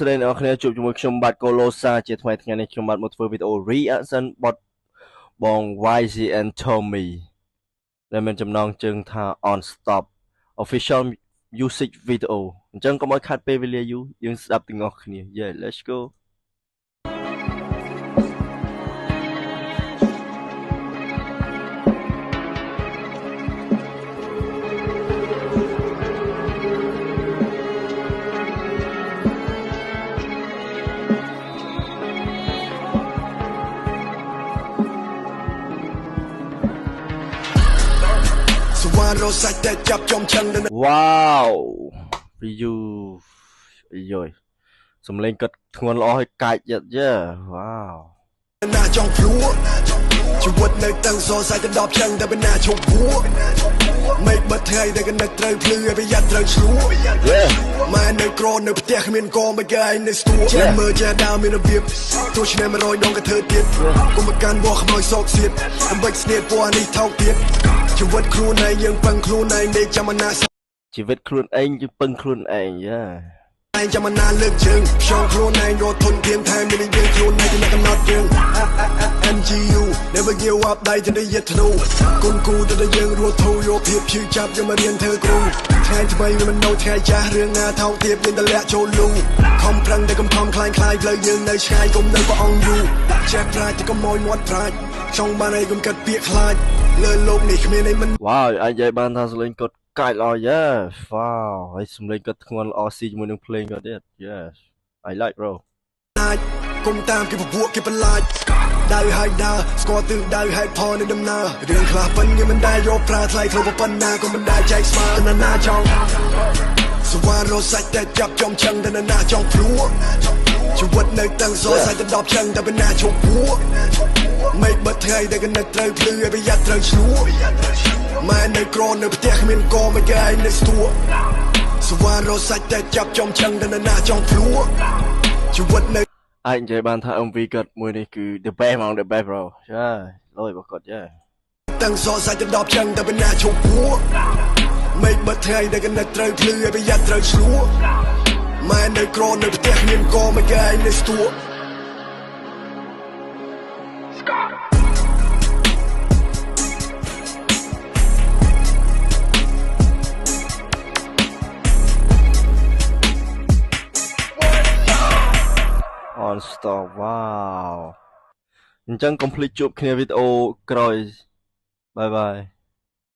ស្រីអ្នកគ្នាជួបជាមួយខ្ញុំបាទកូឡូសាជាថ្មីថ្ងៃនេះខ្ញុំបាទមកធ្វើវីដេអូ reaction បទបង YG and Tommy ដែលមានចំណងជើងថា On Stop Official Music Video អញ្ចឹងកុំឲ្យខាត់ពេលវេលាយូរយើងស្ដាប់ទាំងអស់គ្នា Yeah let's go Wow ពីយូយោសំឡេងគាត់ធ្ងន់ល្អឲ្យកាច់យ៉ា Wow ណាចង់ព្រួជីវិតនៅតឹងសរសៃទៅ10ចឹងតែបណ្ណាឈប់ពួមិនបិទថ្ងៃតែកនឹកត្រូវភ្លឺឲ្យប្រយ័ត្នត្រូវឆ្លួម៉ែនៅក្រនៅផ្ទះគ្មានកមិនកាយនៅស្ទួចាំមើលចាដើមមានរបៀបទោះឆ្នាំ100ដងក៏ធ្វើទៀតគុំប្រកាន់វោះខ្មោចសោកសៀតអំបិចស្នៀតពណ៌នេះថោកទៀតជីវិតខ្លួនឯងយើងពឹងខ្លួនឯងនេះចាំណាជីវិតខ្លួនឯងយើងពឹងខ្លួនឯងយ៉ាឯងចាំណាលើកជើងផ្ចង់ខ្លួនឯងរត់ធនធានថែមមានយើងខ្លួនឯងជាកំណត់យើង NGU never give up ដៃទៅយិតធ្នូគុនគូទៅយើងរស់ធូរយកភាពឈឺចាប់យកមករៀនធ្វើគ្រូថ្ងៃថ្មីមិននៅថ្ងៃចាស់រឿងណាថោកទៀតមានតែលាក់ចូលលូខំប្រឹងតែកំផំខ្លាញ់ខ្លាយផ្លូវយើងនៅឆ្ងាយគុំនៅព្រះអង្គយូចេះប្រាជ្ញតែកុំមកមាត់ប្រាជ្ញចង់បានឲ្យកុំកាត់ពាក្យខ្លាចលើលោកនេះគ្មានអីមិន Wow អាចនិយាយបានថាសលេងគាត់កាច់ល្អយ៉ា Wow ហើយសំឡេងគាត់ធ្ងន់ល្អស៊ីជាមួយនឹងភ្លេងគាត់ទៀត Yes I like bro អាចគុំតាមគេពួកគេបន្លាចដៅហើយដើរស្គាល់ទិសដៅហេតុផលនៃដំណើររឿងខ្លះប៉ុនគេមិនដែលយកប្រើថ្លៃខ្លួនប៉ុណ្ណាក៏មិនដែលចែកស្មើទៅណាចង់សវ៉ារស់សាច់តែចាប់ចំចឹងទៅណាចង់ព្រួជីវិតនៅតឹងសរសៃទៅ10ចឹងតែបណ្ណាឈប់ពួមិនបិទថ្ងៃតែកនឹកត្រូវភ្លឺឲ្យប្រយ័ត្នត្រូវឆ្លួម៉ែនៅក្រនៅផ្ទះគ្មានកមិនកាយនៅស្ទួសវ៉ារស់សាច់តែចាប់ចំចឹងទៅណាចង់ព្រួជីវិតនៅអាចនិយាយបានថា MV គាត់មួយនេះគឺ the best ហ្មង the best bro ចាលយរបស់គាត់ចាតឹងសរសៃទៅ10ចឹងតែបណ្ណាឈប់ពួមិនបិទថ្ងៃតែកនឹកត្រូវភ្លឺឲ្យប្រយ័ត្នត្រូវឆ្លួម៉ែនៅក្រនៅផ្ទះគ្មានកមិនកាយនៅស្ទួOn Stop Wow អញ្ចឹងកុំភ្លេចជួបគ្នាវីដេអូក្រោយ Bye bye